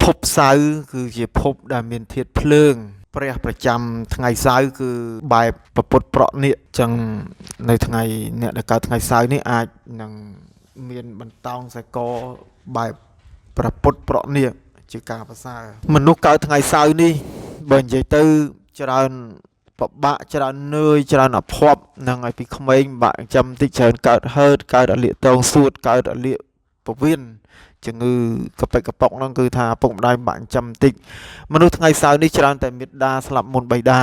ភពសៅរ៍គឺជាភពដែលមានធាតុភ្លើងព្រះប្រចាំថ្ងៃសៅរ៍គឺបែបប្រពុតប្រក់នេះចឹងនៅថ្ងៃអ្នកដែលកើតថ្ងៃសៅរ៍នេះអាចនឹងមានបន្តោងខ្សែកបែបប្រពុតប្រក់នេះជាការប្រសើរមនុស្សកើតថ្ងៃសៅរ៍នេះបើនិយាយទៅច្រើនពិបាកច្រើននឿយច្រើនអភ័ព្វនឹងឲ្យពីក្មេងបាក់ចាំតិចច្រើនកើតហឺតកើតរលាកតងសួតកើតរលាកពវៀនជំងឺកប៉ិកកប៉ុកហ្នឹងគឺថាពុកម្ដាយបាក់ចាំតិចមនុស្សថ្ងៃសៅរ៍នេះច្រើនតែមេត្តាស្លាប់មុនបិតា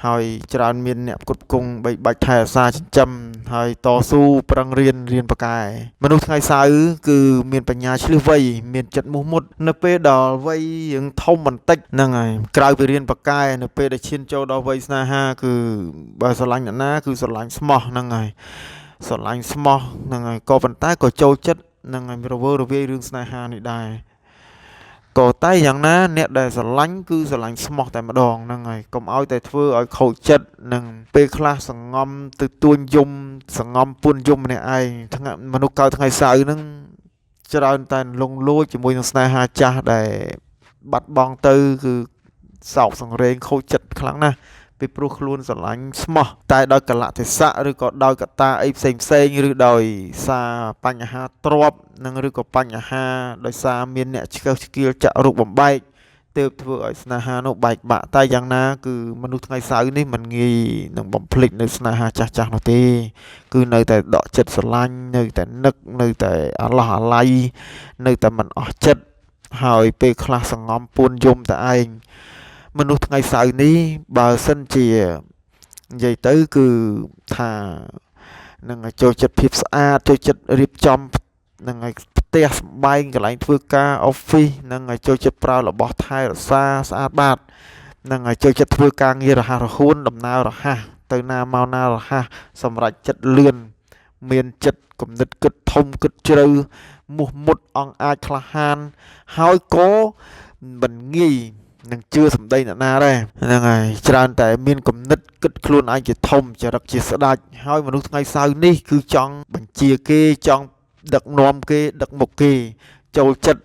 ហើយច្រើនមានអ្នកផ្គត់ផ្គង់បីបាច់ថែរក្សាចិញ្ចឹមហើយតស៊ូប្រឹងរៀនប៉ាកែមនុស្សថ្ងៃសៅរ៍គឺមានបញ្ញាឆ្លៀសវៃមានចិត្តមោះមុតនៅពេលដល់វ័យយើងធំបន្តិចហ្នឹងហើយក្រៅពីរៀនប៉ាកែនៅពេលដែលឈានចូលដល់វ័យស្នេហាគឺបើស្រឡាញ់អ្នកណាគឺស្រឡាញ់ស្មោះហ្នឹងហើយស្រឡាញ់ស្មោះហ្នឹងហើយក៏ប៉ុន្តែក៏ចូលចិត្តនឹងរវើរវាយរឿងស្នេហានេះដែរក៏តែយ៉ាងណាអ្នកដែលស្រឡាញ់គឺស្រឡាញ់ស្មោះតែម្ដងហ្នឹងហើយកុំឲ្យតែធ្វើឲ្យខូចចិត្តនឹងពេលខ្លះសង្ងំទៅទួញយំសង្ងំពួនយំម្នាក់ឯងថ្ងៃមនុស្សកើតថ្ងៃសៅរ៍ហ្នឹងច្រើនតែលងលោចជាមួយនឹងស្នេហាចាស់ដែលបាត់បង់ទៅគឺសោកសង្រេងខូចចិត្តខ្លាំងណាស់ពីព្រោះខ្លួនស្រឡាញ់ស្មោះតែដោយកលៈទេសៈឬក៏ដោយកត្តាអីផ្សេងឬដោយសារបញ្ហាទ្រព្យនិងឬក៏បញ្ហាដោយសារមានអ្នកឆ្កឹះឆ្កៀលចាក់រូបបំបែកទើបធ្វើឲ្យស្នេហានោះបែកបាក់តែយ៉ាងណាគឺមនុស្សថ្ងៃសៅរ៍នេះមិនងាយនឹងបំភ្លេចនៅស្នេហាចាស់នោះទេគឺនៅតែដកចិត្តស្រឡាញ់នៅតែនឹកនៅតែអាឡោះអាល័យនៅតែមិនអស់ចិត្តហើយពេលខ្លះសង្ងំពួនយំតែឯងមនុស្សថ្ងៃសៅរ៍នេះបើសិនជានិយាយទៅគឺថានឹងចូលចិត្តភាពស្អាតចូលចិត្តរៀបចំនឹងឲ្យផ្ទះសម្បែងកន្លែងធ្វើការ office នឹងឲ្យចូលចិត្តប្រើរបស់ថែរក្សាស្អាតបាតនឹងឲ្យចូលចិត្តធ្វើការងាររហ័សរហួនដំណើររហ័សទៅណាមកណារហ័សសម្រេចចិត្តលឿនមានចិត្តគំនិតគិតធំគិតជ្រៅមោះមុតអង់អាចក្លាហានហើយក៏មិនងាយនឹងជឿសម្ដីអ្នកណាដែរហ្នឹងហើយច្រើនតែមានគំនិតគិតខ្លួនឯងជាធំចរិតជាស្ដេចហើយមនុស្សថ្ងៃសៅរ៍នេះគឺចង់បញ្ជាគេចង់ដឹកនាំគេដឹកមុខគេចូលចិត្ត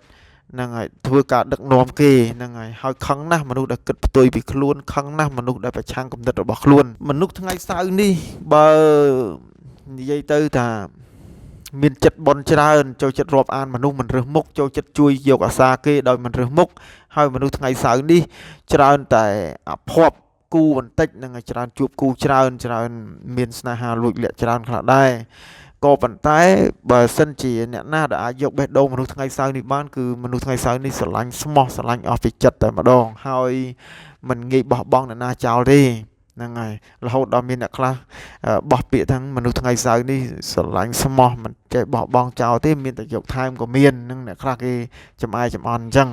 ហ្នឹងហើយធ្វើការដឹកនាំគេហ្នឹងហើយខឹងណាស់មនុស្សដែលគិតផ្ទុយពីខ្លួនខឹងណាស់មនុស្សដែលប្រឆាំងគំនិតរបស់ខ្លួនមនុស្សថ្ងៃសៅរ៍នេះបើនិយាយទៅថាមានចិត្តបន់ច្រើនចូលចិត្តរាប់អានមនុស្សមិនរើសមុខចូលចិត្តជួយយកអាសាគេដោយមិនរើសមុខហើយមនុស្សថ្ងៃសៅរ៍នេះច្រើនតែអភ័ព្វគូបន្តិចនឹងច្រើនជួបគូច្រើនមានស្នេហាលួចលាក់ច្រើនខ្លះដែរក៏ប៉ុន្តែបើសិនជាអ្នកណាដែលអាចយកបេះដូងមនុស្សថ្ងៃសៅរ៍នេះបានគឺមនុស្សថ្ងៃសៅរ៍នេះស្រឡាញ់ស្មោះស្រឡាញ់អស់ពីចិត្តតែម្ដងហើយមិនងាយបោះបង់អ្នកណាចោលទេហ្នឹងហើយរហូតដល់មានអ្នកខ្លះបោះពាក្យថាមនុស្សថ្ងៃសៅរ៍នេះស្រឡាញ់ស្មោះមិនចេះបោះបង់ចោលទេមានតែយកថែមក៏មាននឹងអ្នកខ្លះគេចំអែចំអន់អញ្ចឹង